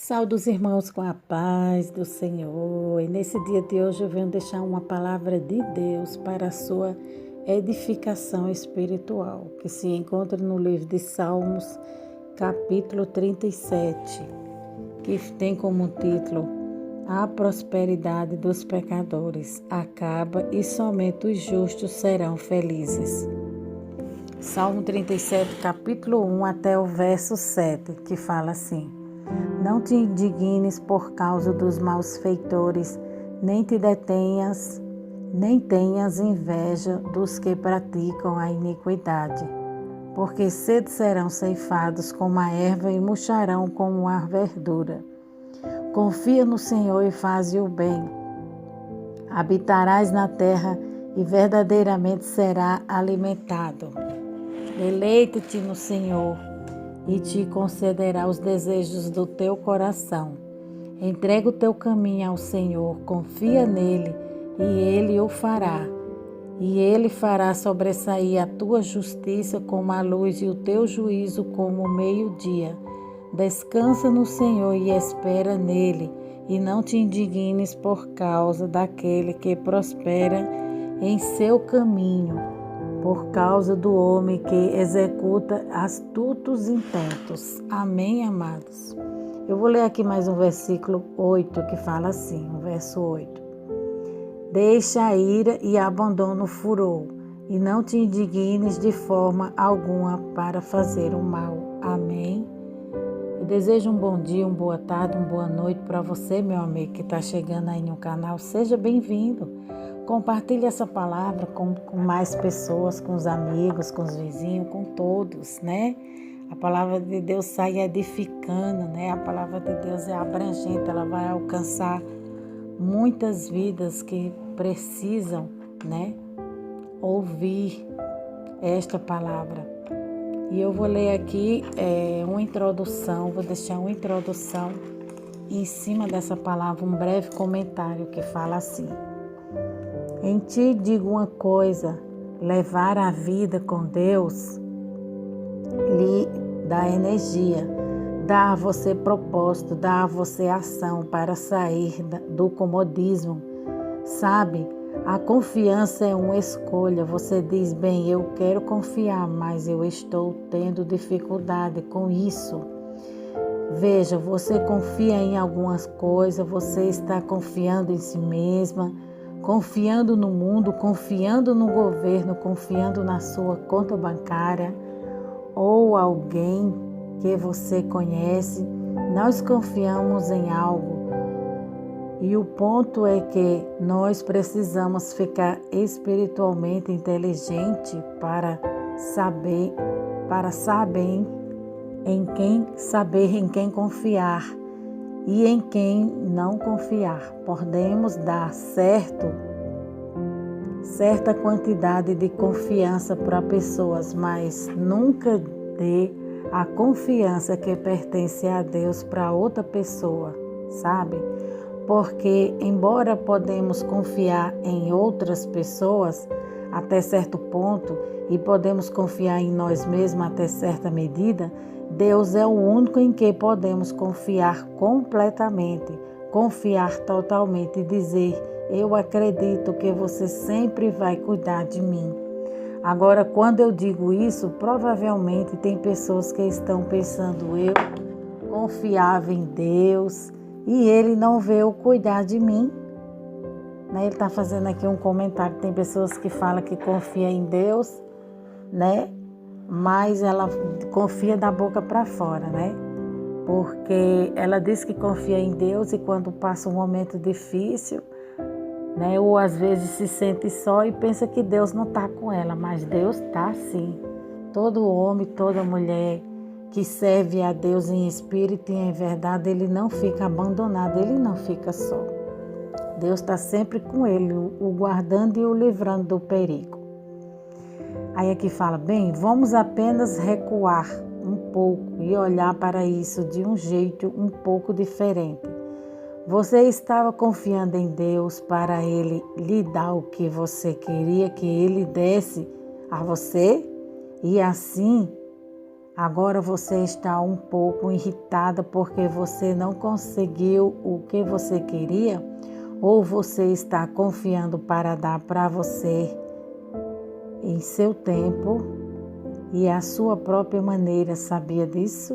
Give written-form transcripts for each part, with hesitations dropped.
Saúde os irmãos com a paz do Senhor. E nesse dia de hoje eu venho deixar uma palavra de Deus para a sua edificação espiritual, que se encontra no livro de Salmos, capítulo 37, que tem como título: A prosperidade dos pecadores acaba e somente os justos serão felizes. Salmo 37, capítulo 1 até o verso 7, que fala assim: Não te indignes por causa dos malfeitores, nem tenhas inveja dos que praticam a iniquidade, porque cedo serão ceifados como a erva e murcharão como a verdura. Confia no Senhor e faze o bem. Habitarás na terra e verdadeiramente será alimentado. Deleita-te no Senhor e te concederá os desejos do teu coração. Entrega o teu caminho ao Senhor, confia nele e ele o fará. E ele fará sobressair a tua justiça como a luz e o teu juízo como o meio-dia. Descansa no Senhor e espera nele, e não te indignes por causa daquele que prospera em seu caminho, por causa do homem que executa astutos intentos. Amém, amados? Eu vou ler aqui mais um versículo 8, que fala assim, o verso 8. Deixa a ira e abandona o furor, e não te indignes de forma alguma para fazer o mal. Amém? Eu desejo um bom dia, uma boa tarde, uma boa noite para você, meu amigo, que está chegando aí no canal. Seja bem-vindo. Compartilhe essa palavra com mais pessoas, com os amigos, com os vizinhos, com todos, né? A palavra de Deus sai edificando, né? A palavra de Deus é abrangente, ela vai alcançar muitas vidas que precisam, né? Ouvir esta palavra. E eu vou ler aqui uma introdução, vou deixar uma introdução em cima dessa palavra, um breve comentário que fala assim: Em ti digo uma coisa, levar a vida com Deus lhe dá energia, dá a você propósito, dá a você ação para sair do comodismo. Sabe, a confiança é uma escolha. Você diz, bem, eu quero confiar, mas eu estou tendo dificuldade com isso. Veja, você confia em algumas coisas, você está confiando em si mesma, confiando no mundo, confiando no governo, confiando na sua conta bancária ou alguém que você conhece. Nós confiamos em algo e o ponto é que nós precisamos ficar espiritualmente inteligente para saber em quem confiar e em quem não confiar. Podemos dar certa quantidade de confiança para pessoas, mas nunca dê a confiança que pertence a Deus para outra pessoa, sabe? Porque embora podemos confiar em outras pessoas até certo ponto e podemos confiar em nós mesmos até certa medida, Deus é o único em que podemos confiar completamente, confiar totalmente e dizer: eu acredito que você sempre vai cuidar de mim. Agora, quando eu digo isso, provavelmente tem pessoas que estão pensando: eu confiava em Deus e Ele não veio cuidar de mim. Ele está fazendo aqui um comentário. Tem pessoas que falam que confia em Deus, né? Mas ela confia da boca para fora, né? Porque ela diz que confia em Deus e quando passa um momento difícil, né? Ou às vezes se sente só e pensa que Deus não está com ela, mas Deus está sim. Todo homem, toda mulher que serve a Deus em espírito e em verdade, ele não fica abandonado, ele não fica só. Deus está sempre com ele, o guardando e o livrando do perigo. Aí aqui fala, bem, vamos apenas recuar um pouco e olhar para isso de um jeito um pouco diferente. Você estava confiando em Deus para Ele lhe dar o que você queria que Ele desse a você? E assim Agora você está um pouco irritada porque você não conseguiu o que você queria? Ou você está confiando para dar para você em seu tempo e a sua própria maneira? Sabia disso?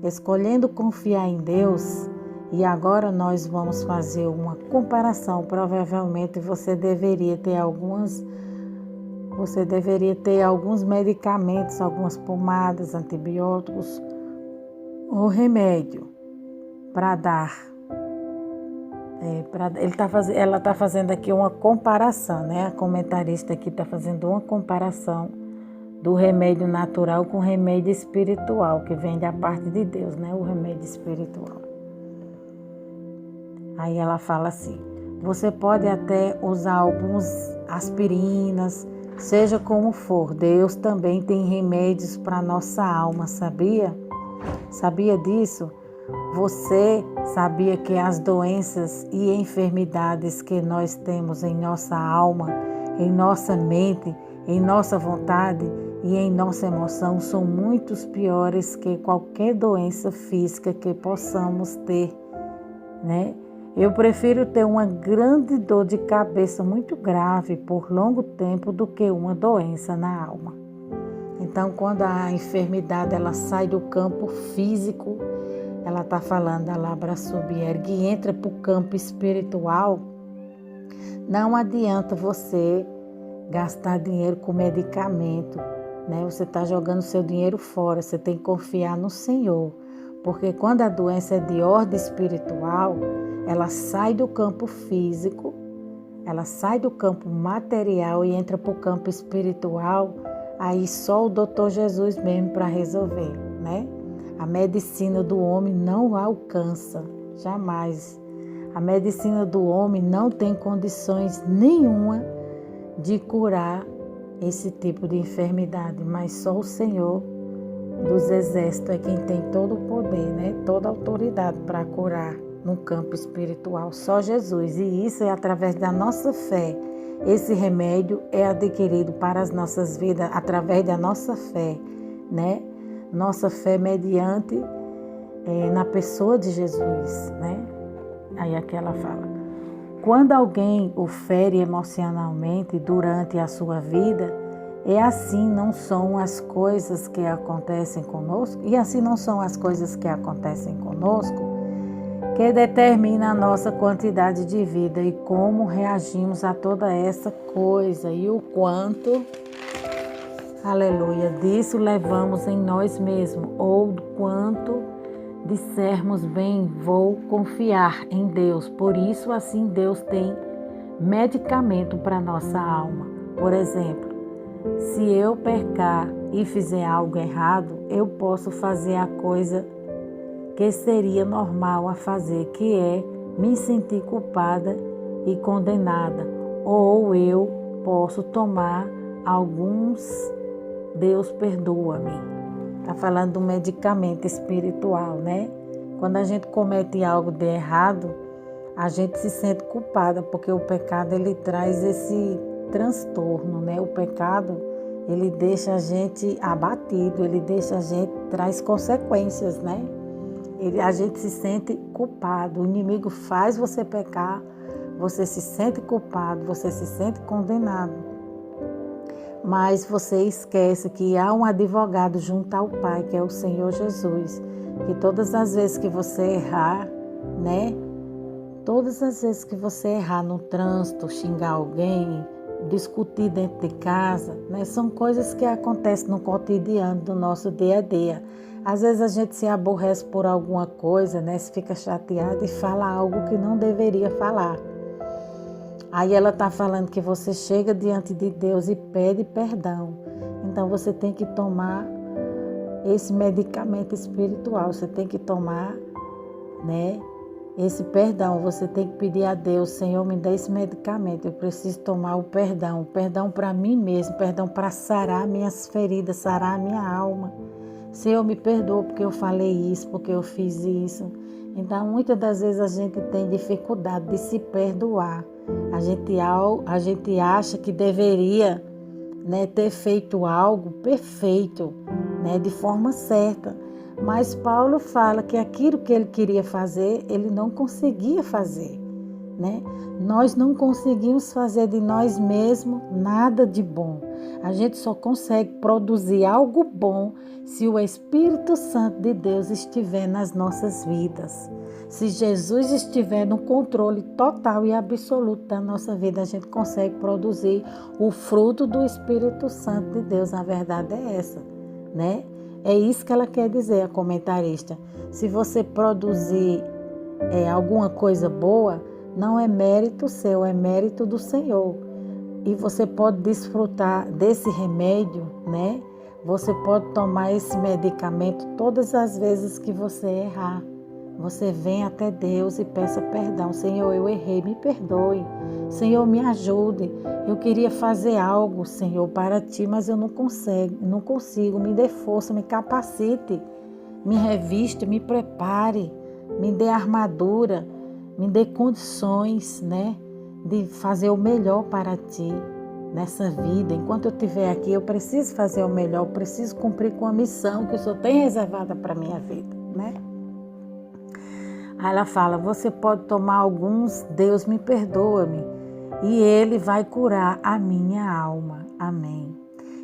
Escolhendo confiar em Deus, e agora nós vamos fazer uma comparação. Provavelmente você deveria ter alguns medicamentos, algumas pomadas, antibióticos ou remédio para dar. Ela está fazendo aqui uma comparação, né? A comentarista aqui está fazendo uma comparação do remédio natural com o remédio espiritual, que vem da parte de Deus, né? O remédio espiritual. Aí ela fala assim: você pode até usar algumas aspirinas, seja como for, Deus também tem remédios para nossa alma, sabia? Sabia disso? Você sabia que as doenças e enfermidades que nós temos em nossa alma, em nossa mente, em nossa vontade e em nossa emoção são muito piores que qualquer doença física que possamos ter, né? Eu prefiro ter uma grande dor de cabeça muito grave por longo tempo do que uma doença na alma. Então, quando a enfermidade ela sai do campo físico, ela está falando da Labra Subierg e entra para o campo espiritual, não adianta você gastar dinheiro com medicamento, né? Você está jogando seu dinheiro fora, você tem que confiar no Senhor. Porque quando a doença é de ordem espiritual, ela sai do campo físico, ela sai do campo material e entra para o campo espiritual, aí só o doutor Jesus mesmo para resolver, né? A medicina do homem não alcança, jamais. A medicina do homem não tem condições nenhuma de curar esse tipo de enfermidade, mas só o Senhor dos exércitos é quem tem todo o poder, né? Toda a autoridade para curar no campo espiritual, só Jesus. E isso é através da nossa fé. Esse remédio é adquirido para as nossas vidas através da nossa fé, né? Nossa fé mediante na pessoa de Jesus, né? Aí aqui ela fala: quando alguém o fere emocionalmente durante a sua vida, assim não são as coisas que acontecem conosco, que determina a nossa quantidade de vida e como reagimos a toda essa coisa e o quanto, aleluia, disso levamos em nós mesmos, ou quanto dissermos bem, vou confiar em Deus. Por isso, assim, Deus tem medicamento para nossa alma. Por exemplo, se eu pecar e fizer algo errado, eu posso fazer a coisa que seria normal a fazer, que é me sentir culpada e condenada. Ou eu posso tomar alguns Deus perdoa-me. Está falando do medicamento espiritual, né? Quando a gente comete algo de errado, a gente se sente culpada, porque o pecado ele traz esse transtorno, né? O pecado ele deixa a gente abatido, traz consequências, né? A gente se sente culpado, o inimigo faz você pecar, você se sente culpado, você se sente condenado. Mas você esquece que há um advogado junto ao Pai, que é o Senhor Jesus, que todas as vezes que você errar, né? Todas as vezes que você errar no trânsito, xingar alguém, discutir dentro de casa, né? São coisas que acontecem no cotidiano do nosso dia a dia. Às vezes a gente se aborrece por alguma coisa, né? Se fica chateado e fala algo que não deveria falar. Aí ela está falando que você chega diante de Deus e pede perdão. Então você tem que tomar esse medicamento espiritual, você tem que tomar, né? Esse perdão, você tem que pedir a Deus: Senhor, me dê esse medicamento, eu preciso tomar o perdão para mim mesmo, perdão para sarar minhas feridas, sarar minha alma. Senhor, me perdoa porque eu falei isso, porque eu fiz isso. Então, muitas das vezes a gente tem dificuldade de se perdoar. A gente acha que deveria, né, ter feito algo perfeito, né, de forma certa. Mas Paulo fala que aquilo que ele queria fazer, ele não conseguia fazer, né? Nós não conseguimos fazer de nós mesmos nada de bom. A gente só consegue produzir algo bom se o Espírito Santo de Deus estiver nas nossas vidas. Se Jesus estiver no controle total e absoluto da nossa vida, a gente consegue produzir o fruto do Espírito Santo de Deus. A verdade é essa, né? É isso que ela quer dizer, a comentarista. Se você produzir alguma coisa boa, não é mérito seu, é mérito do Senhor. E você pode desfrutar desse remédio, né? Você pode tomar esse medicamento todas as vezes que você errar. Você vem até Deus e peça perdão. Senhor, eu errei, me perdoe. Senhor, me ajude. Eu queria fazer algo, Senhor, para Ti, mas eu não consigo. Me dê força, me capacite, me reviste, me prepare, me dê armadura, me dê condições, né, de fazer o melhor para Ti nessa vida. Enquanto eu estiver aqui, eu preciso fazer o melhor, eu preciso cumprir com a missão que o Senhor tem reservada para a minha vida, né? Aí ela fala, você pode tomar alguns, Deus me perdoa-me, e Ele vai curar a minha alma. Amém.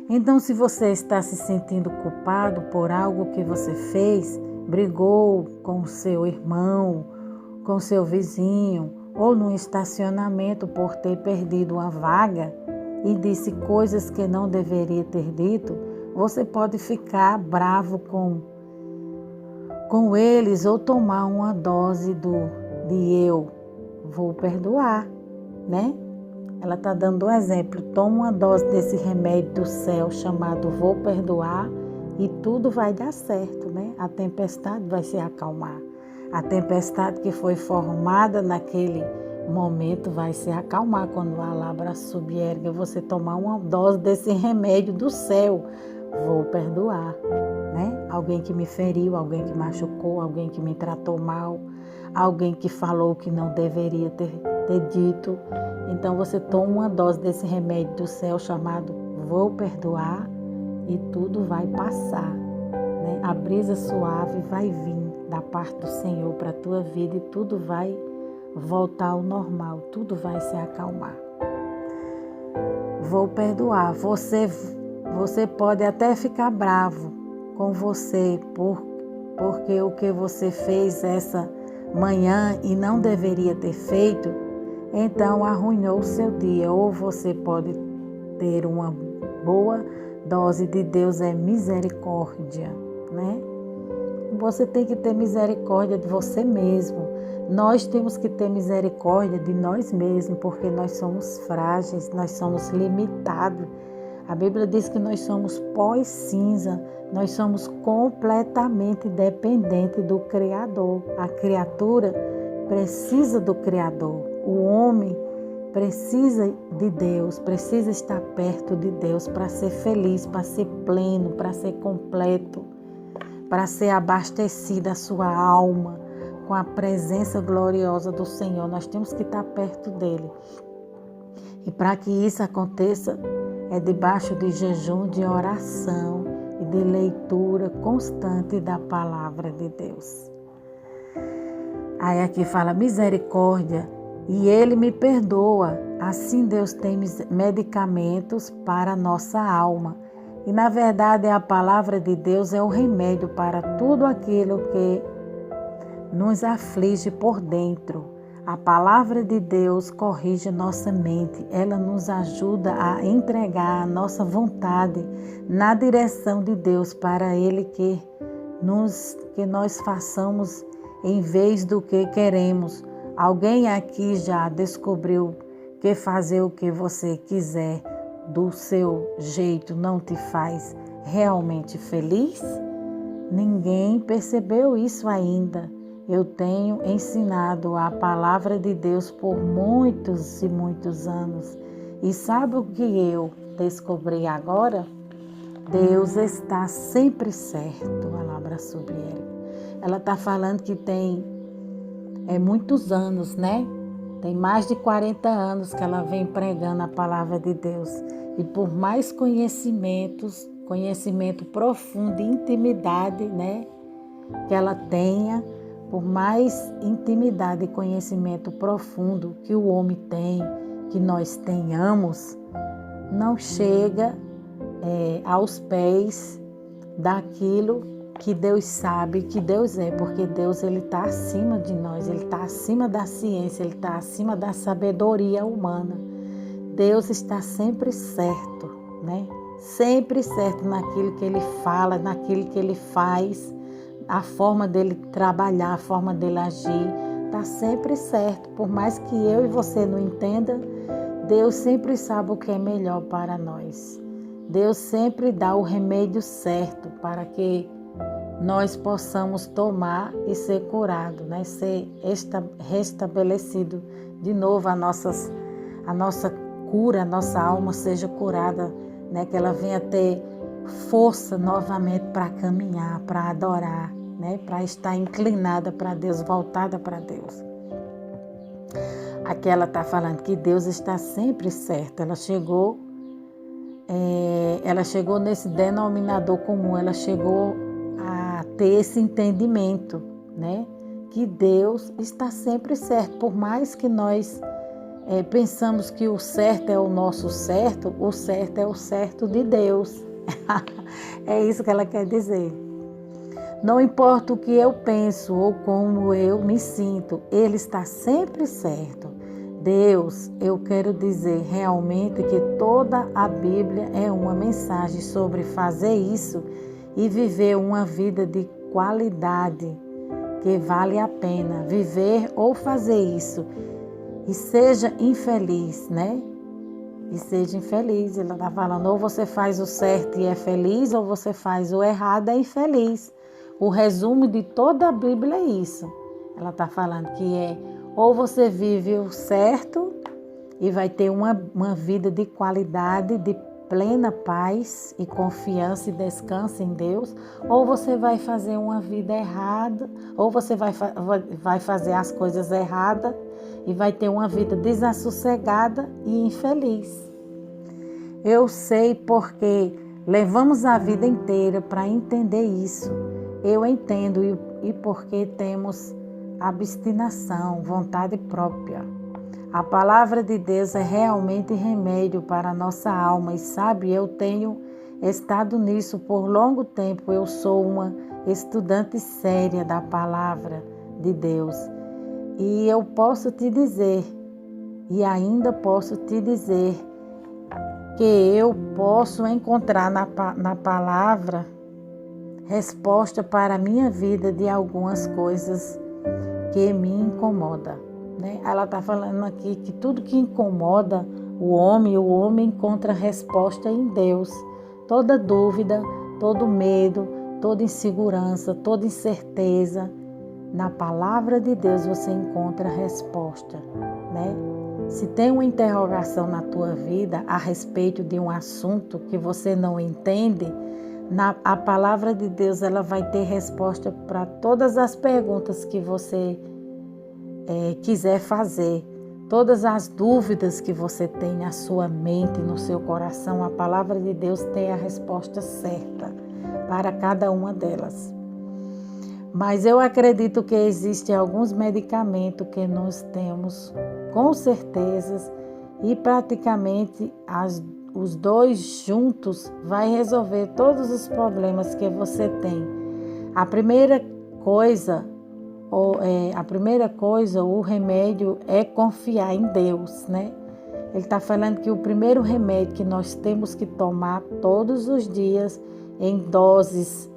Então, se você está se sentindo culpado por algo que você fez, brigou com o seu irmão, com o seu vizinho, ou no estacionamento por ter perdido uma vaga e disse coisas que não deveria ter dito, você pode ficar bravo com eles ou tomar uma dose de eu vou perdoar, né? Ela está dando um exemplo. Toma uma dose desse remédio do céu chamado vou perdoar e tudo vai dar certo, né? A tempestade vai se acalmar. A tempestade que foi formada naquele momento vai se acalmar quando a labra subierga. Você tomar uma dose desse remédio do céu, vou perdoar, né? Alguém que me feriu, alguém que machucou, alguém que me tratou mal, alguém que falou que não deveria ter dito. Então você toma uma dose desse remédio do céu chamado vou perdoar e tudo vai passar, né? A brisa suave vai vir da parte do Senhor para a tua vida e tudo vai voltar ao normal, tudo vai se acalmar. Vou perdoar. Você pode até ficar bravo com você porque o que você fez essa manhã e não deveria ter feito, então arruinou o seu dia. Ou você pode ter uma boa dose de Deus, é misericórdia, né? Você tem que ter misericórdia de você mesmo. Nós temos que ter misericórdia de nós mesmos, porque nós somos frágeis, nós somos limitados. A Bíblia diz que nós somos pó e cinza, nós somos completamente dependentes do Criador. A criatura precisa do Criador. O homem precisa de Deus, precisa estar perto de Deus para ser feliz, para ser pleno, para ser completo, para ser abastecida a sua alma com a presença gloriosa do Senhor. Nós temos que estar perto dele. E para que isso aconteça, é debaixo de jejum, de oração e de leitura constante da palavra de Deus. Aí aqui fala misericórdia e Ele me perdoa. Assim Deus tem medicamentos para a nossa alma. E na verdade a palavra de Deus é o remédio para tudo aquilo que nos aflige por dentro. A palavra de Deus corrige nossa mente, ela nos ajuda a entregar a nossa vontade na direção de Deus para Ele que nós façamos em vez do que queremos. Alguém aqui já descobriu que fazer o que você quiser do seu jeito não te faz realmente feliz? Ninguém percebeu isso ainda. Eu tenho ensinado a palavra de Deus por muitos e muitos anos. E sabe o que eu descobri agora? Deus está sempre certo. A palavra sobre ela está falando que tem muitos anos, né? Tem mais de 40 anos que ela vem pregando a palavra de Deus. E por mais conhecimentos, conhecimento profundo, intimidade, né? Que ela tenha, por mais intimidade e conhecimento profundo que o homem tem, que nós tenhamos, não chega aos pés daquilo que Deus sabe, que Deus é, porque Deus ele está acima de nós, ele está acima da ciência, ele está acima da sabedoria humana. Deus está sempre certo, né? Sempre certo naquilo que ele fala, naquilo que ele faz, a forma dele trabalhar, a forma dele agir, está sempre certo. Por mais que eu e você não entenda, Deus sempre sabe o que é melhor para nós. Deus sempre dá o remédio certo para que nós possamos tomar e ser curado, né? Ser restabelecido de novo a nossa cura, a nossa alma seja curada, né? Que ela venha ter força novamente para caminhar, para adorar, né? Para estar inclinada para Deus, voltada para Deus. Aqui ela está falando que Deus está sempre certo. Ela chegou nesse denominador comum, ela chegou a ter esse entendimento, né? Que Deus está sempre certo. Por mais que nós pensamos que o certo é o nosso certo, o certo é o certo de Deus. É isso que ela quer dizer. Não importa o que eu penso ou como eu me sinto, Ele está sempre certo. Deus, eu quero dizer realmente que toda a Bíblia é uma mensagem sobre fazer isso e viver uma vida de qualidade, que vale a pena viver ou fazer isso. E seja infeliz, né? E seja infeliz. Ela está falando, ou você faz o certo e é feliz, ou você faz o errado e é infeliz. O resumo de toda a Bíblia é isso. Ela está falando que ou você vive o certo e vai ter uma vida de qualidade, de plena paz e confiança e descanso em Deus, ou você vai fazer uma vida errada, ou você vai fazer as coisas erradas e vai ter uma vida desassossegada e infeliz. Eu sei porque levamos a vida inteira para entender isso. Eu entendo e porque temos abstinação, vontade própria. A palavra de Deus é realmente remédio para a nossa alma e sabe, eu tenho estado nisso por longo tempo. Eu sou uma estudante séria da palavra de Deus e eu posso te dizer, e ainda posso te dizer, que eu posso encontrar na palavra resposta para a minha vida de algumas coisas que me incomodam. Né? Ela está falando aqui que tudo que incomoda o homem encontra resposta em Deus. Toda dúvida, todo medo, toda insegurança, toda incerteza, na palavra de Deus você encontra resposta. Né? Se tem uma interrogação na tua vida a respeito de um assunto que você não entende, a palavra de Deus ela vai ter resposta para todas as perguntas que você quiser fazer. Todas as dúvidas que você tem na sua mente, no seu coração, a palavra de Deus tem a resposta certa para cada uma delas. Mas eu acredito que existem alguns medicamentos que nós temos com certeza e praticamente os dois juntos vai resolver todos os problemas que você tem. A primeira coisa, o remédio é confiar em Deus, né? Ele está falando que o primeiro remédio que nós temos que tomar todos os dias em doses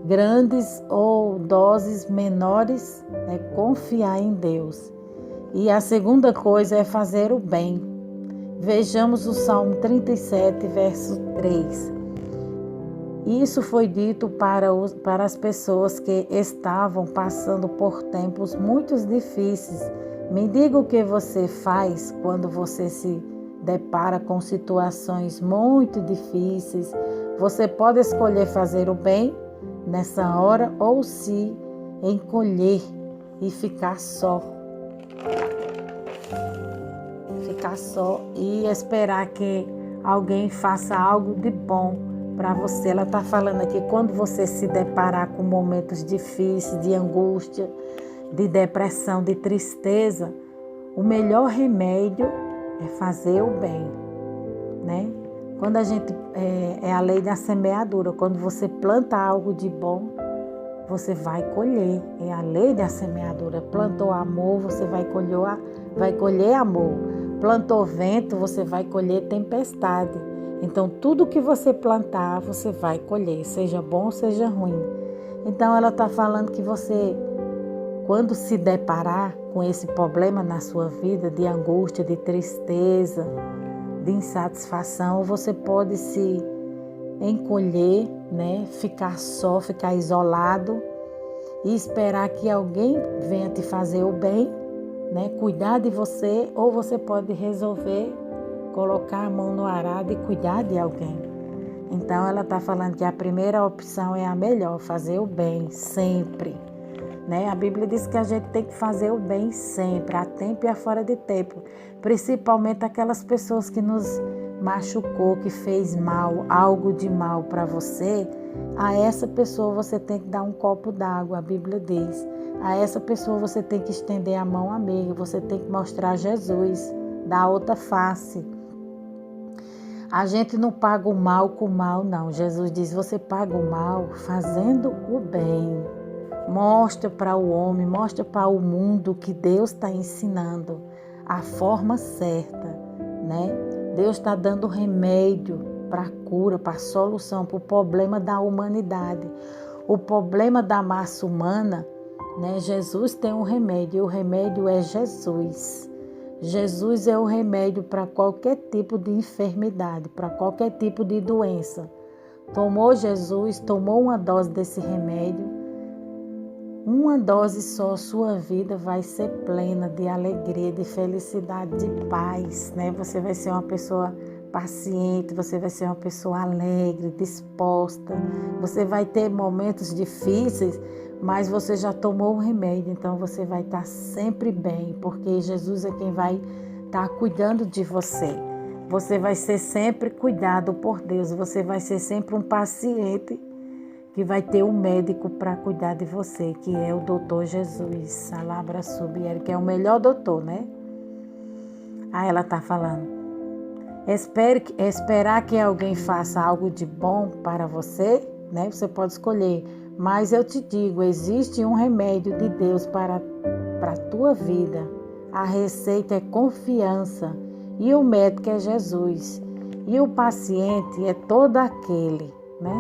grandes ou doses menores é confiar em Deus. E a segunda coisa é fazer o bem. Vejamos o Salmo 37, verso 3. Isso foi dito para as pessoas que estavam passando por tempos muito difíceis. Me diga o que você faz quando você se depara com situações muito difíceis. Você pode escolher fazer o bem nessa hora ou se encolher e ficar só. Ficar só e esperar que alguém faça algo de bom para você. Ela está falando aqui, quando você se deparar com momentos difíceis, de angústia, de depressão, de tristeza, o melhor remédio é fazer o bem, né? Quando a gente, é a lei da semeadura, quando você planta algo de bom, você vai colher, é a lei da semeadura. Plantou amor, você vai colher amor. Plantou vento, você vai colher tempestade. Então, tudo que você plantar, você vai colher, seja bom, seja ruim. Então, ela está falando que você, quando se deparar com esse problema na sua vida, de angústia, de tristeza, de insatisfação, você pode se encolher, né? Ficar só, ficar isolado e esperar que alguém venha te fazer o bem, né? Cuidar de você, ou você pode resolver colocar a mão no arado e cuidar de alguém. Então ela está falando que a primeira opção é a melhor, fazer o bem sempre, né? A Bíblia diz que a gente tem que fazer o bem sempre, a tempo e a fora de tempo, principalmente aquelas pessoas que nos machucou, que fez mal, algo de mal para você. A essa pessoa você tem que dar um copo d'água, a Bíblia diz. A essa pessoa você tem que estender a mão amiga, você tem que mostrar Jesus, dar outra face. A gente não paga o mal com o mal, não. Jesus diz, você paga o mal fazendo o bem. Mostra para o homem, mostra para o mundo que Deus está ensinando a forma certa, né? Deus está dando remédio para a cura, para a solução, para o problema da humanidade. O problema da massa humana, né? Jesus tem um remédio, e o remédio é Jesus. Jesus é o remédio para qualquer tipo de enfermidade, para qualquer tipo de doença. Tomou Jesus, tomou uma dose desse remédio, uma dose só, sua vida vai ser plena de alegria, de felicidade, de paz, né? Você vai ser uma pessoa paciente, você vai ser uma pessoa alegre, disposta. Você vai ter momentos difíceis, mas você já tomou o remédio, então você vai estar sempre bem, porque Jesus é quem vai estar cuidando de você. Você vai ser sempre cuidado por Deus, você vai ser sempre um paciente que vai ter um médico para cuidar de você, que é o doutor Jesus, Alabra Subier, que é o melhor doutor, né? Aí ela está falando, esperar que alguém faça algo de bom para você, né? Você pode escolher, mas eu te digo, existe um remédio de Deus para a tua vida. A receita é confiança e o médico é Jesus. E o paciente é todo aquele, né?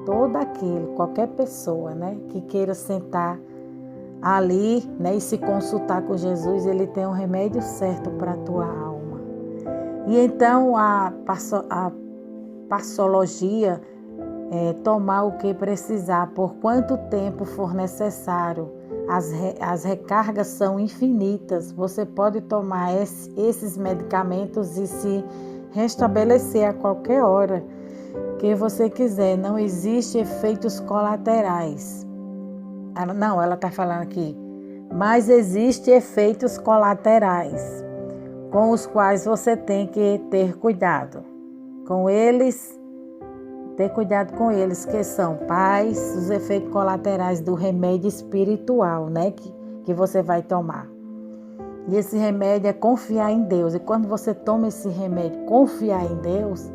Todo aquele, qualquer pessoa, né, que queira sentar ali, né, e se consultar com Jesus, ele tem um remédio certo para a tua alma. E então a passologia é tomar o que precisar, por quanto tempo for necessário. As recargas são infinitas. Você pode tomar esses medicamentos e se restabelecer a qualquer hora que você quiser. Não existe efeitos colaterais. Ela está falando aqui. Mas existem efeitos colaterais com os quais você tem que ter cuidado. Ter cuidado com eles, que são paz, os efeitos colaterais do remédio espiritual, né? Que você vai tomar. E esse remédio é confiar em Deus. E quando você toma esse remédio, confiar em Deus,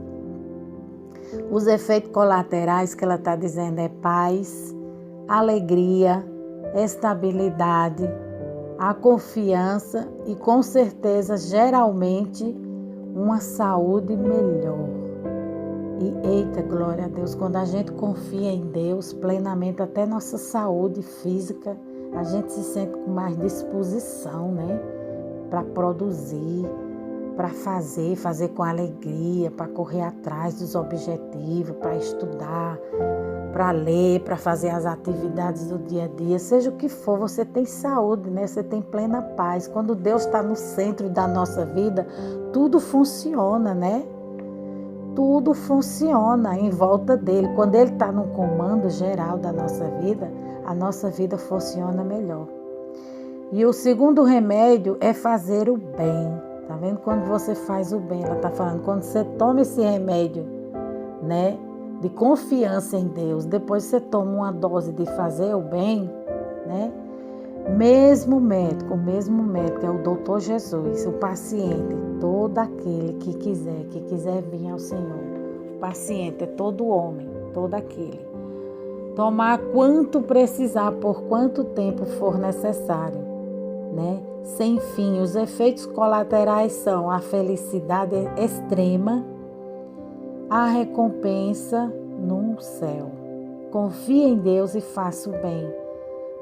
os efeitos colaterais que ela está dizendo é paz, alegria, estabilidade, a confiança e, com certeza, geralmente, uma saúde melhor. E, eita, glória a Deus, quando a gente confia em Deus plenamente, até nossa saúde física, a gente se sente com mais disposição, né? Para produzir, para fazer com alegria, para correr atrás dos objetivos, para estudar, para ler, para fazer as atividades do dia a dia, seja o que for, você tem saúde, né? Você tem plena paz. Quando Deus está no centro da nossa vida, tudo funciona, né? Tudo funciona em volta dele. Quando ele está no comando geral da nossa vida, a nossa vida funciona melhor. E o segundo remédio é fazer o bem. Tá vendo? Quando você faz o bem, ela tá falando, quando você toma esse remédio, né, de confiança em Deus, depois você toma uma dose de fazer o bem, né? Mesmo médico é o doutor Jesus, o paciente, todo aquele que quiser vir ao Senhor. O paciente é todo homem, todo aquele. Tomar quanto precisar, por quanto tempo for necessário, né? Sem fim, os efeitos colaterais são a felicidade extrema, a recompensa no céu. Confie em Deus e faça o bem.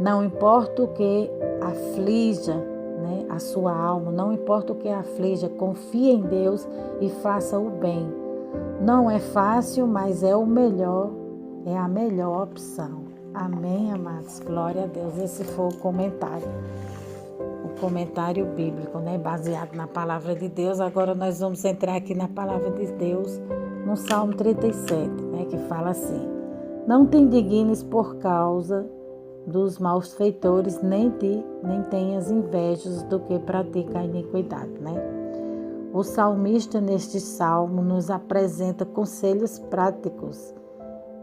Não importa o que aflija, né, a sua alma, não importa o que aflija, confie em Deus e faça o bem. Não é fácil, mas é o melhor, é a melhor opção. Amém, amados? Glória a Deus. Esse foi o comentário bíblico, né, baseado na palavra de Deus. Agora nós vamos entrar aqui na palavra de Deus, no Salmo 37, né, que fala assim: não te indignes por causa dos malfeitores, nem tenhas invejas do que pratica a iniquidade, né? O salmista neste salmo nos apresenta conselhos práticos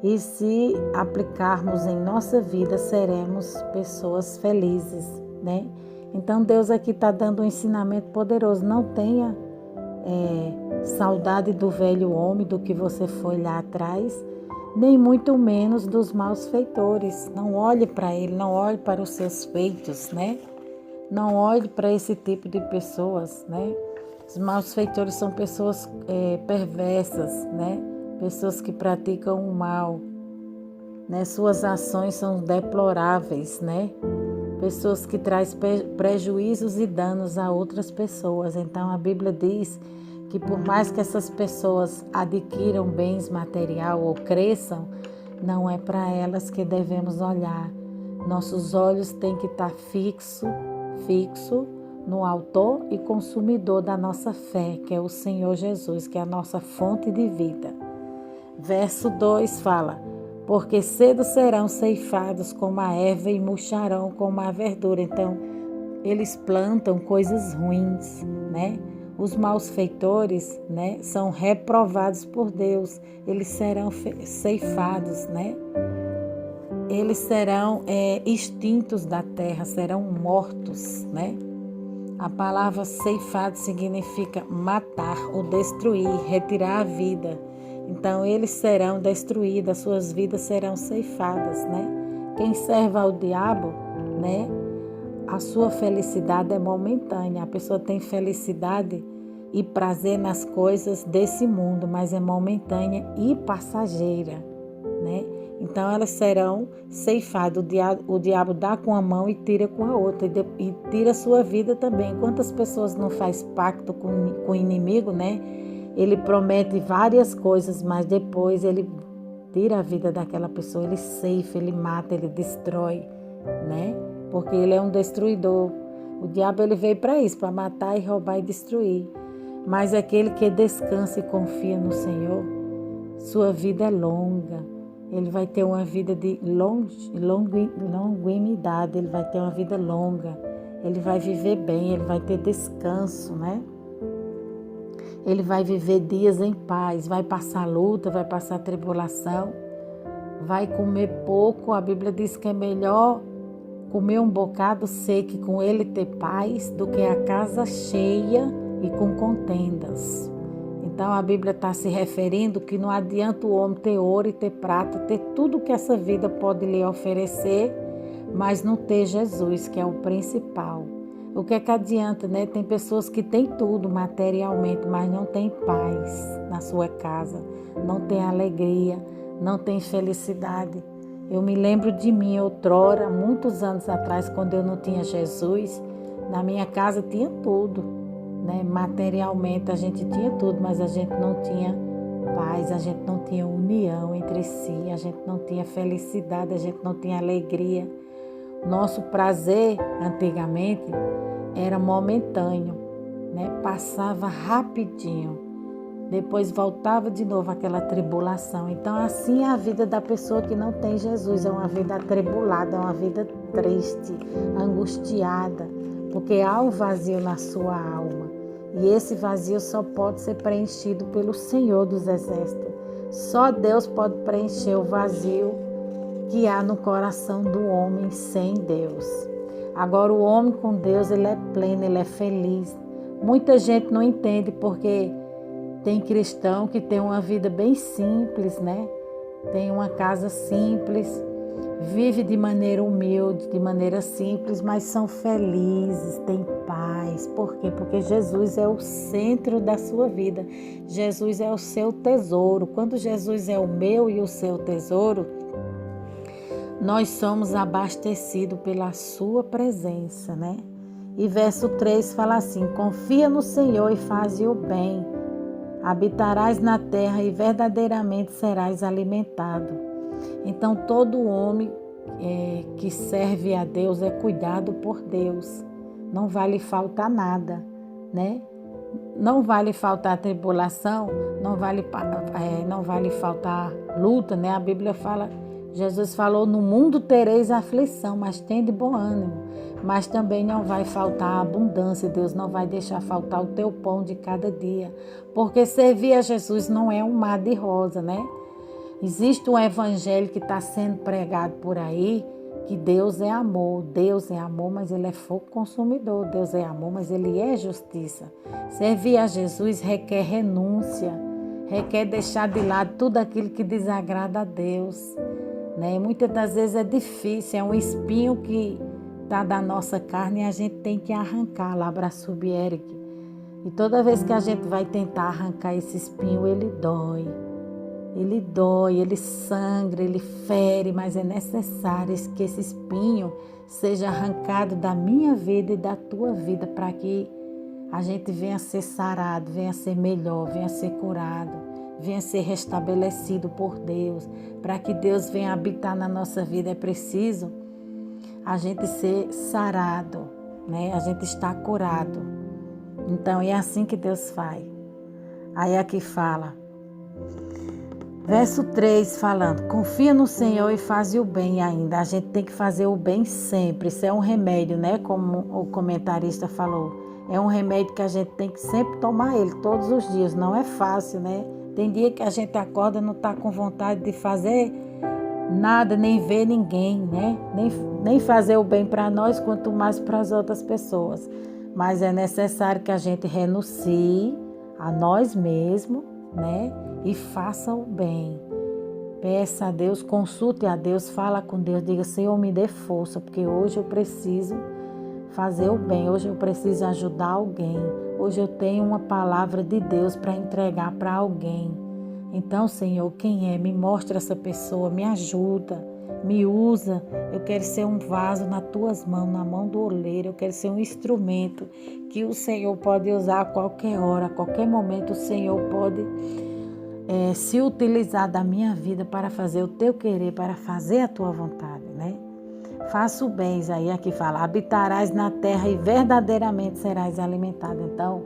e se aplicarmos em nossa vida seremos pessoas felizes, né? Então Deus aqui está dando um ensinamento poderoso. Não tenha saudade do velho homem, do que você foi lá atrás, nem muito menos dos maus feitores. Não olhe para ele, não olhe para os seus feitos, né? Não olhe para esse tipo de pessoas, né? Os maus feitores são pessoas perversas, né? Pessoas que praticam o mal, né? Suas ações são deploráveis, né? Pessoas que trazem prejuízos e danos a outras pessoas. Então a Bíblia diz que por mais que essas pessoas adquiram bens material ou cresçam, não é para elas que devemos olhar. Nossos olhos têm que estar fixo no autor e consumidor da nossa fé, que é o Senhor Jesus, que é a nossa fonte de vida. Verso 2 fala: porque cedo serão ceifados como a erva e murcharão como a verdura. Então, eles plantam coisas ruins, né? Os malfeitores, né, são reprovados por Deus. Eles serão ceifados, né? Eles serão extintos da terra, serão mortos, né? A palavra ceifado significa matar ou destruir, retirar a vida. Então, eles serão destruídos, suas vidas serão ceifadas, né? Quem serve ao diabo, né? A sua felicidade é momentânea. A pessoa tem felicidade e prazer nas coisas desse mundo, mas é momentânea e passageira, né? Então elas serão ceifadas. O diabo dá com a mão e tira com a outra, e tira a sua vida também. Quantas pessoas não faz pacto com o inimigo, né? Ele promete várias coisas, mas depois ele tira a vida daquela pessoa, ele ceifa, ele mata, ele destrói, né? Porque ele é um destruidor. O diabo ele veio para isso, para matar e roubar e destruir. Mas aquele que descansa e confia no Senhor, sua vida é longa. Ele vai ter uma vida de longanimidade, ele vai ter uma vida longa. Ele vai viver bem, ele vai ter descanso, né? Ele vai viver dias em paz, vai passar luta, vai passar tribulação, vai comer pouco. A Bíblia diz que é melhor comer um bocado seco e com ele ter paz do que a casa cheia e com contendas. Então a Bíblia está se referindo que não adianta o homem ter ouro e ter prata, ter tudo que essa vida pode lhe oferecer, mas não ter Jesus, que é o principal. O que é que adianta, né? Tem pessoas que têm tudo materialmente, mas não têm paz na sua casa, não tem alegria, não tem felicidade. Eu me lembro de mim outrora, muitos anos atrás, quando eu não tinha Jesus, na minha casa tinha tudo, né? Materialmente a gente tinha tudo, mas a gente não tinha paz, a gente não tinha união entre si, a gente não tinha felicidade, a gente não tinha alegria. Nosso prazer, antigamente, era momentâneo, né? Passava rapidinho. Depois voltava de novo aquela tribulação. Então, assim é a vida da pessoa que não tem Jesus. É uma vida atribulada, é uma vida triste, angustiada, porque há um vazio na sua alma. E esse vazio só pode ser preenchido pelo Senhor dos Exércitos. Só Deus pode preencher o vazio que há no coração do homem sem Deus. Agora, o homem com Deus, ele é pleno, ele é feliz. Muita gente não entende porque tem cristão que tem uma vida bem simples, né? Tem uma casa simples, vive de maneira humilde, de maneira simples, mas são felizes, têm paz. Por quê? Porque Jesus é o centro da sua vida. Jesus é o seu tesouro. Quando Jesus é o meu e o seu tesouro, nós somos abastecidos pela sua presença, né? E verso 3 fala assim: confia no Senhor e faze o bem. Habitarás na terra e verdadeiramente serás alimentado. Então, todo homem que serve a Deus é cuidado por Deus. Não vai lhe faltar nada, né? Não vai lhe faltar tribulação, não vai lhe faltar luta, né? A Bíblia fala, Jesus falou, no mundo tereis aflição, mas tende bom ânimo. Mas também não vai faltar abundância, Deus não vai deixar faltar o teu pão de cada dia. Porque servir a Jesus não é um mar de rosa, né? Existe um evangelho que está sendo pregado por aí, que Deus é amor, mas Ele é fogo consumidor. Deus é amor, mas Ele é justiça. Servir a Jesus requer renúncia, requer deixar de lado tudo aquilo que desagrada a Deus, né? Muitas das vezes é difícil, é um espinho que está da nossa carne e a gente tem que arrancar, labra subieric. E toda vez que a gente vai tentar arrancar esse espinho, ele dói, ele sangra, ele fere, mas é necessário que esse espinho seja arrancado da minha vida e da tua vida para que a gente venha a ser sarado, venha a ser melhor, venha a ser curado, venha a ser restabelecido por Deus. Para que Deus venha habitar na nossa vida é preciso a gente ser sarado, né? A gente está curado. Então é assim que Deus faz. Aí aqui fala, verso 3 falando, confia no Senhor e faz o bem ainda. A gente tem que fazer o bem sempre. Isso é um remédio, né? Como o comentarista falou. É um remédio que a gente tem que sempre tomar ele, todos os dias. Não é fácil, né? Tem dia que a gente acorda e não está com vontade de fazer nada, nem ver ninguém, né? Nem fazer o bem para nós, quanto mais para as outras pessoas. Mas é necessário que a gente renuncie a nós mesmos, né? E faça o bem. Peça a Deus, consulte a Deus, fala com Deus, diga, Senhor, me dê força, porque hoje eu preciso fazer o bem, hoje eu preciso ajudar alguém, hoje eu tenho uma palavra de Deus para entregar para alguém. Então, Senhor, quem é? Me mostra essa pessoa, me ajuda, me usa. Eu quero ser um vaso nas tuas mãos, na mão do oleiro. Eu quero ser um instrumento que o Senhor pode usar a qualquer hora, a qualquer momento. O Senhor pode se utilizar da minha vida para fazer o teu querer, para fazer a tua vontade, né? Faça o bem, aí aqui fala, habitarás na terra e verdadeiramente serás alimentado. Então,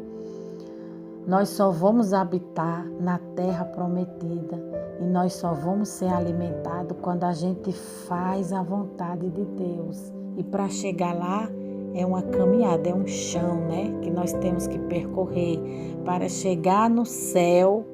nós só vamos habitar na terra prometida e nós só vamos ser alimentados quando a gente faz a vontade de Deus. E para chegar lá é uma caminhada, é um chão, né? Que nós temos que percorrer. Para chegar no céu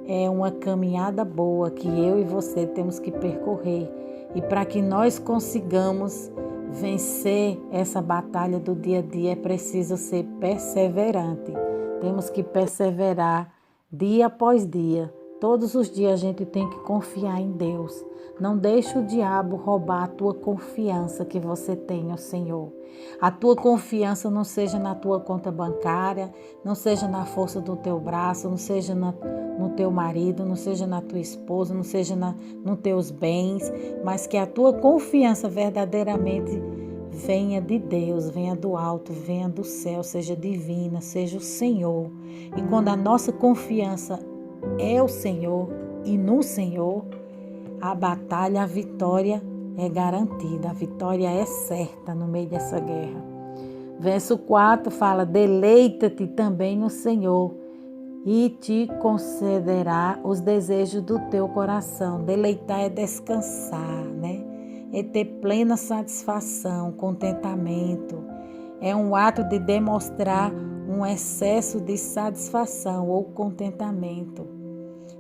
é uma caminhada boa que eu e você temos que percorrer. E para que nós consigamos vencer essa batalha do dia a dia é preciso ser perseverante. Temos que perseverar dia após dia. Todos os dias a gente tem que confiar em Deus. Não deixe o diabo roubar a tua confiança que você tem no Senhor. A tua confiança não seja na tua conta bancária, não seja na força do teu braço, não seja no teu marido, não seja na tua esposa, não seja nos teus bens, mas que a tua confiança verdadeiramente venha de Deus, venha do alto, venha do céu, seja divina, seja o Senhor. E quando a nossa confiança é o Senhor e no Senhor, a batalha, a vitória é garantida, a vitória é certa no meio dessa guerra. Verso 4 fala, deleita-te também no Senhor e te concederá os desejos do teu coração. Deleitar é descansar, né? É ter plena satisfação, contentamento. É um ato de demonstrar um excesso de satisfação ou contentamento.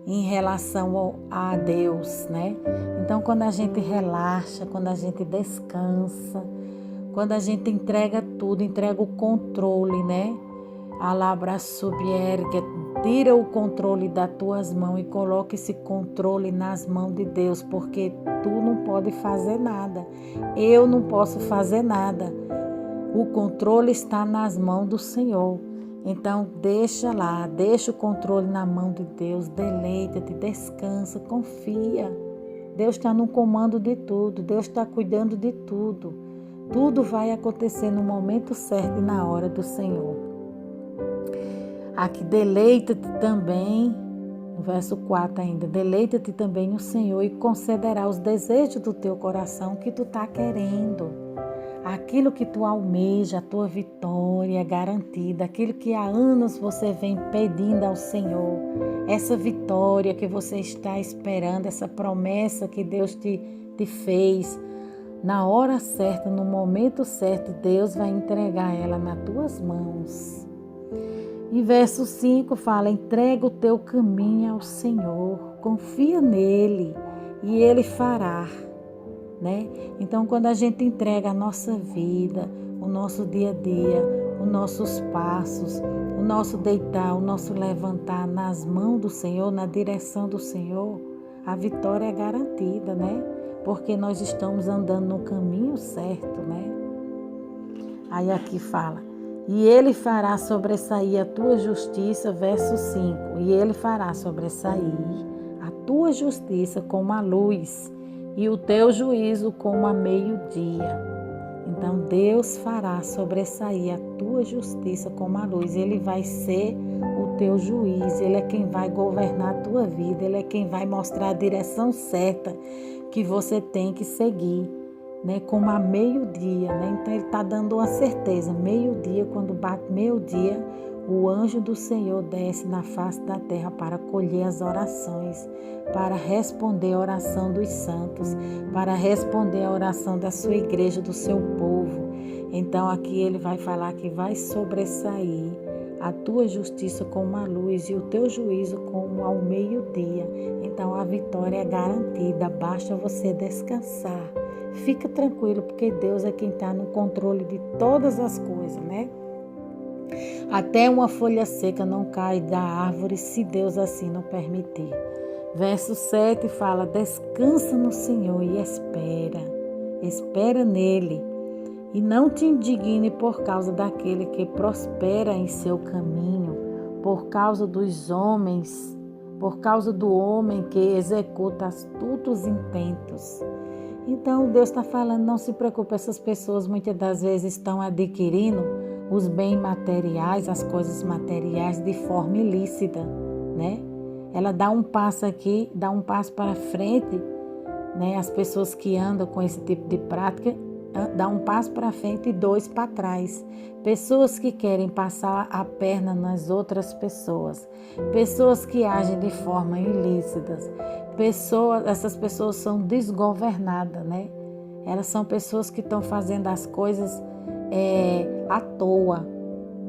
em relação a Deus, né? Então, quando a gente relaxa, quando a gente descansa, quando a gente entrega tudo, entrega o controle, né? Alabra subierga, tira o controle das tuas mãos e coloca esse controle nas mãos de Deus, porque tu não pode fazer nada, eu não posso fazer nada. O controle está nas mãos do Senhor. Então deixa lá, deixa o controle na mão de Deus, deleita-te, descansa, confia. Deus está no comando de tudo, Deus está cuidando de tudo. Tudo vai acontecer no momento certo e na hora do Senhor. Aqui, deleita-te também, no verso 4 ainda, deleita-te também no Senhor e concederá os desejos do teu coração que tu está querendo. Aquilo que tu almeja, a tua vitória garantida, aquilo que há anos você vem pedindo ao Senhor, essa vitória que você está esperando, essa promessa que Deus te fez, na hora certa, no momento certo, Deus vai entregar ela nas tuas mãos. E verso 5 fala, entrega o teu caminho ao Senhor, confia nele e ele fará. Né? Então, quando a gente entrega a nossa vida, o nosso dia a dia, os nossos passos, o nosso deitar, o nosso levantar nas mãos do Senhor, na direção do Senhor, a vitória é garantida, né? Porque nós estamos andando no caminho certo, né? Aí aqui fala, e ele fará sobressair a tua justiça, verso 5, e ele fará sobressair a tua justiça como a luz, e o teu juízo como a meio-dia. Então Deus fará sobressair a tua justiça como a luz. Ele vai ser o teu juiz, ele é quem vai governar a tua vida, ele é quem vai mostrar a direção certa que você tem que seguir, né? Como a meio-dia, né? Então ele está dando uma certeza, meio-dia, quando bate meio-dia, o anjo do Senhor desce na face da terra para colher as orações, para responder a oração dos santos, para responder a oração da sua igreja, do seu povo. Então aqui ele vai falar que vai sobressair a tua justiça como a luz e o teu juízo como ao meio-dia. Então a vitória é garantida, basta você descansar. Fica tranquilo, porque Deus é quem está no controle de todas as coisas, né? Até uma folha seca não cai da árvore, se Deus assim não permitir. Verso 7 fala, descansa no Senhor e espera nele, e não te indigne por causa daquele que prospera em seu caminho, por causa dos homens, por causa do homem que executa astutos intentos. Então Deus está falando, não se preocupe, essas pessoas muitas das vezes estão adquirindo os bens materiais, as coisas materiais de forma ilícita, né? Ela dá um passo aqui, dá um passo para frente, né? As pessoas que andam com esse tipo de prática, dá um passo para frente e dois para trás. Pessoas que querem passar a perna nas outras pessoas, pessoas que agem de forma ilícita, essas pessoas são desgovernadas, né? Elas são pessoas que estão fazendo as coisas à toa,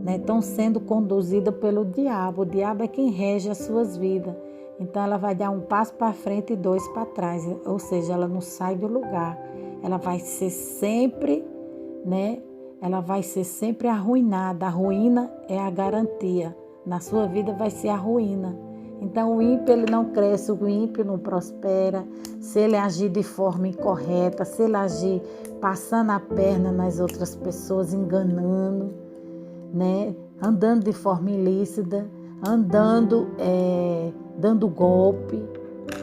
né? Estão sendo conduzidas pelo diabo. O diabo é quem rege as suas vidas. Então ela vai dar um passo para frente e dois para trás, ou seja, ela não sai do lugar. Ela vai ser sempre, né? Ela vai ser sempre arruinada. A ruína é a garantia. Na sua vida vai ser a ruína. Então o ímpio ele não cresce, o ímpio não prospera. Se ele agir de forma incorreta, se ele agir passando a perna nas outras pessoas, enganando, né? Andando de forma ilícita, andando dando golpe,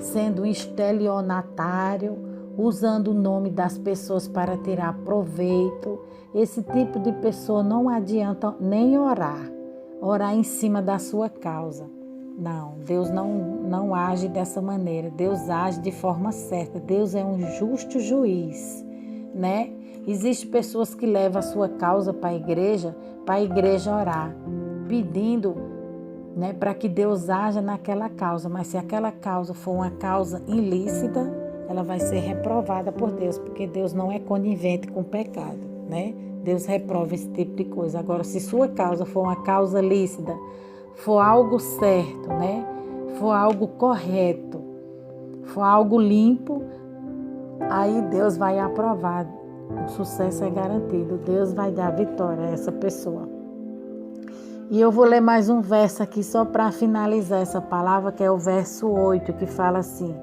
sendo um estelionatário, usando o nome das pessoas para tirar proveito. Esse tipo de pessoa não adianta nem orar em cima da sua causa. Não, Deus não age dessa maneira. Deus age de forma certa. Deus é um justo juiz, né? Existem pessoas que levam a sua causa para a igreja orar, pedindo, né, para que Deus haja naquela causa. Mas se aquela causa for uma causa ilícita, ela vai ser reprovada por Deus, porque Deus não é conivente com o pecado, né? Deus reprova esse tipo de coisa. Agora, se sua causa for uma causa lícita, for algo certo, né? for algo correto, for algo limpo, aí Deus vai aprovar. O sucesso é garantido. Deus vai dar vitória a essa pessoa. E eu vou ler mais um verso aqui só para finalizar essa palavra, que é o verso 8, que fala assim: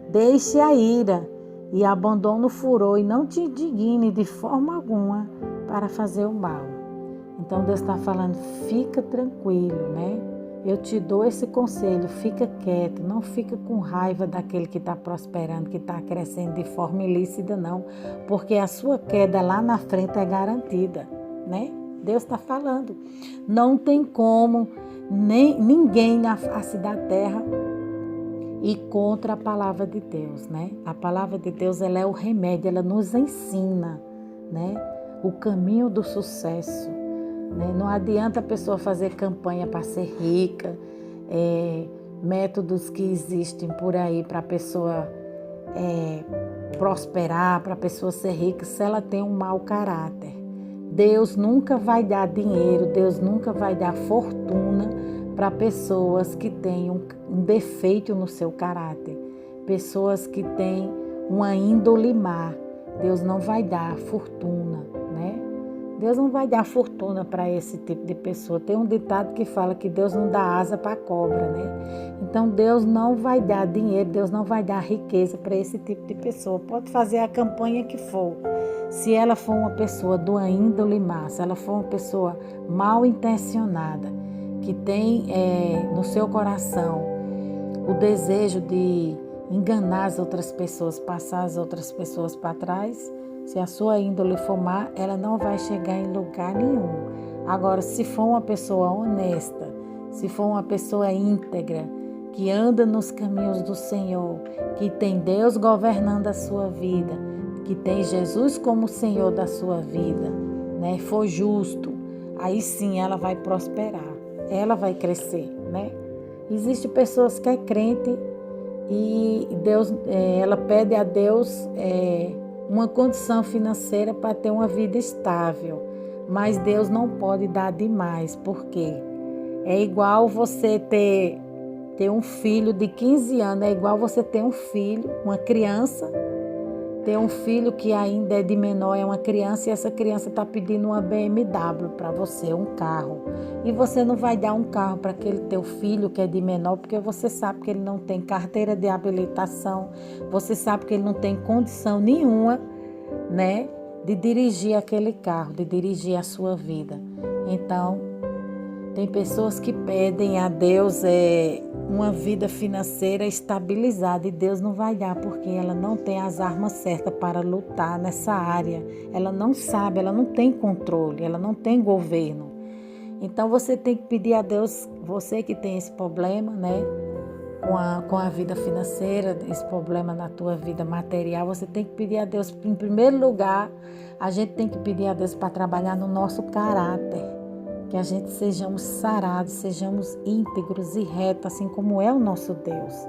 deixe a ira e abandone o furor e não te indigne de forma alguma para fazer o mal. Então Deus está falando, fica tranquilo, né? Eu te dou esse conselho, fica quieto, não fica com raiva daquele que está prosperando, que está crescendo de forma ilícita, não, porque a sua queda lá na frente é garantida, né? Deus está falando. Não tem como ninguém na face da terra ir contra a palavra de Deus, né? A palavra de Deus, ela é o remédio, ela nos ensina, né? O caminho do sucesso. Não adianta a pessoa fazer campanha para ser rica, métodos que existem por aí para a pessoa prosperar, para a pessoa ser rica, se ela tem um mau caráter. Deus nunca vai dar dinheiro, Deus nunca vai dar fortuna para pessoas que têm um defeito no seu caráter, pessoas que têm uma índole má. Deus não vai dar fortuna, né? Deus não vai dar fortuna para esse tipo de pessoa. Tem um ditado que fala que Deus não dá asa para cobra, né? Então Deus não vai dar dinheiro, Deus não vai dar riqueza para esse tipo de pessoa. Pode fazer a campanha que for. Se ela for uma pessoa de uma índole má, se ela for uma pessoa mal intencionada, que tem no seu coração o desejo de enganar as outras pessoas, passar as outras pessoas para trás, se a sua índole for má, ela não vai chegar em lugar nenhum. Agora, se for uma pessoa honesta, se for uma pessoa íntegra, que anda nos caminhos do Senhor, que tem Deus governando a sua vida, que tem Jesus como Senhor da sua vida, né? For justo, aí sim ela vai prosperar, ela vai crescer, né? Existem pessoas que é crente e Deus, ela pede a Deus uma condição financeira para ter uma vida estável, mas Deus não pode dar demais, porque é igual você ter um filho de 15 anos, é igual você ter um filho, uma criança, ter um filho que ainda é de menor, é uma criança, e essa criança está pedindo uma BMW para você, um carro. E você não vai dar um carro para aquele teu filho que é de menor, porque você sabe que ele não tem carteira de habilitação, você sabe que ele não tem condição nenhuma, né, de dirigir aquele carro, de dirigir a sua vida. Então, tem pessoas que pedem a Deus uma vida financeira estabilizada, e Deus não vai dar, porque ela não tem as armas certas para lutar nessa área. Ela não sabe, ela não tem controle, ela não tem governo. Então você tem que pedir a Deus, você que tem esse problema, né, com a vida financeira, esse problema na tua vida material, você tem que pedir a Deus, em primeiro lugar, a gente tem que pedir a Deus para trabalhar no nosso caráter, que a gente sejamos sarados, sejamos íntegros e retos, assim como é o nosso Deus.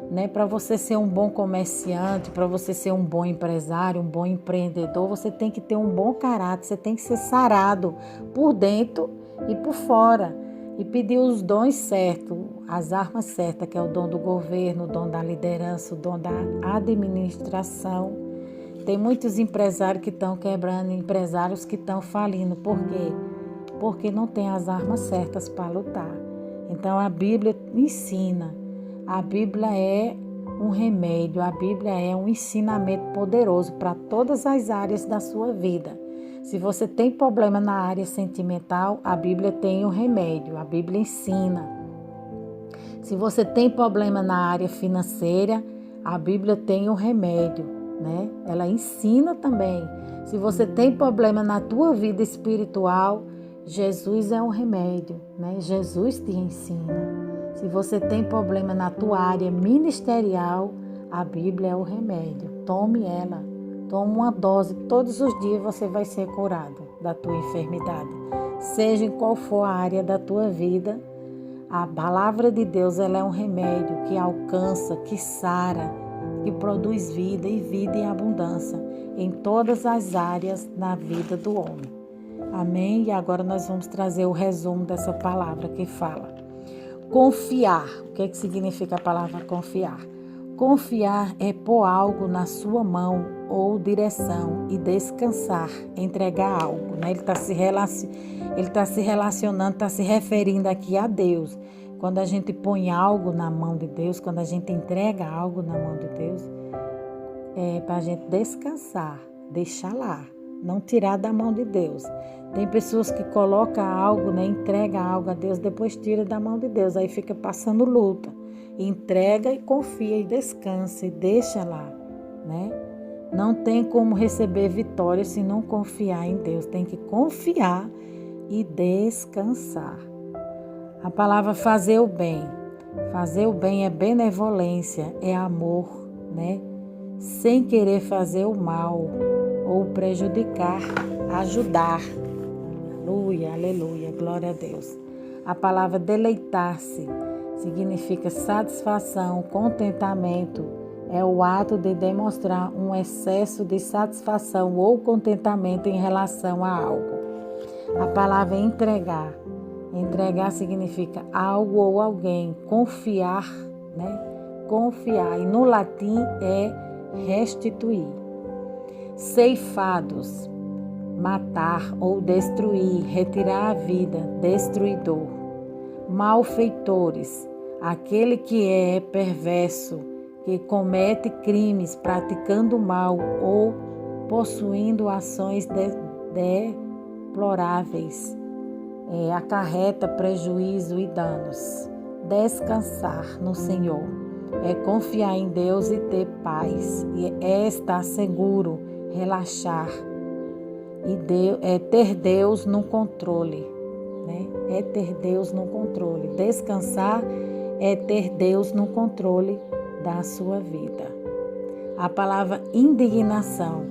Né? Para você ser um bom comerciante, para você ser um bom empresário, um bom empreendedor, você tem que ter um bom caráter, você tem que ser sarado por dentro e por fora. E pedir os dons certos, as armas certas, que é o dom do governo, o dom da liderança, o dom da administração. Tem muitos empresários que estão quebrando, empresários que estão falindo. Por quê? Porque não tem as armas certas para lutar. Então a Bíblia ensina, a Bíblia é um remédio, a Bíblia é um ensinamento poderoso para todas as áreas da sua vida. Se você tem problema na área sentimental, a Bíblia tem um remédio, a Bíblia ensina. Se você tem problema na área financeira, a Bíblia tem um remédio, né? Ela ensina também. Se você tem problema na tua vida espiritual, Jesus é um remédio, né? Jesus te ensina. Se você tem problema na tua área ministerial, a Bíblia é o remédio. Tome ela. Tome uma dose. Todos os dias você vai ser curado da tua enfermidade. Seja em qual for a área da tua vida, a palavra de Deus, ela é um remédio que alcança, que sara, que produz vida e vida em abundância em todas as áreas na vida do homem. Amém? E agora nós vamos trazer o resumo dessa palavra que fala: Confiar. O que significa a palavra confiar? Confiar é pôr algo na sua mão ou direção e descansar, entregar algo, né? Ele está se relacionando, está se referindo aqui a Deus. Quando a gente põe algo na mão de Deus, quando a gente entrega algo na mão de Deus, é para a gente descansar, deixar lá, não tirar da mão de Deus. Tem pessoas que colocam algo, né, entrega algo a Deus, depois tira da mão de Deus, aí fica passando luta. Entrega e confia e descansa e deixa lá, né? Não tem como receber vitória se não confiar em Deus. Tem que confiar e descansar. A palavra fazer o bem. Fazer o bem é benevolência, é amor, né? Sem querer fazer o mal ou prejudicar, ajudar. Aleluia, aleluia, glória a Deus. A palavra deleitar-se significa satisfação, contentamento. É o ato de demonstrar um excesso de satisfação ou contentamento em relação a algo. A palavra entregar. Entregar significa algo ou alguém. Confiar, né? Confiar. E no latim é restituir. Ceifados. Matar ou destruir, retirar a vida, destruidor. Malfeitores. Aquele que é perverso, que comete crimes praticando mal ou possuindo ações deploráveis, acarreta prejuízo e danos. Descansar no Senhor é confiar em Deus e ter paz, é estar seguro, relaxar e ter Deus no controle, né? É ter Deus no controle. Descansar é ter Deus no controle da sua vida. A palavra indignação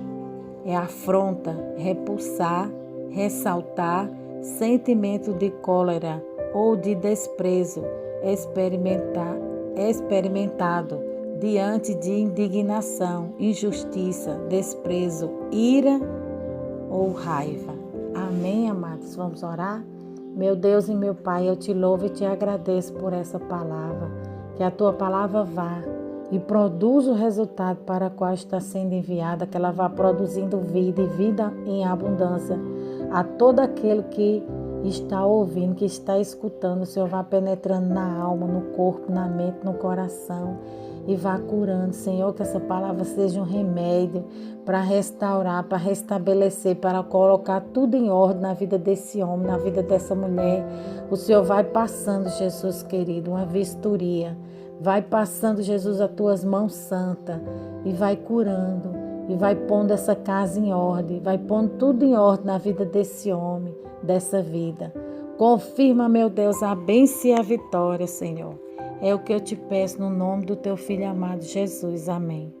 é afronta, repulsar, ressaltar, sentimento de cólera ou de desprezo experimentado diante de indignação, injustiça, desprezo, ira ou raiva. Amém, amados? Vamos orar? Meu Deus e meu Pai, eu te louvo e te agradeço por essa palavra. Que a tua palavra vá e produza o resultado para o qual está sendo enviada, que ela vá produzindo vida e vida em abundância a todo aquele que está ouvindo, que está escutando. O Senhor vá penetrando na alma, no corpo, na mente, no coração e vá curando, Senhor, que essa palavra seja um remédio para restaurar, para restabelecer, para colocar tudo em ordem na vida desse homem, na vida dessa mulher. O Senhor vai passando, Jesus querido, uma vistoria. Vai passando, Jesus, as tuas mãos santas e vai curando e vai pondo essa casa em ordem, vai pondo tudo em ordem na vida desse homem, dessa vida. Confirma, meu Deus, a bênção e a vitória, Senhor. É o que eu te peço no nome do teu Filho amado Jesus. Amém.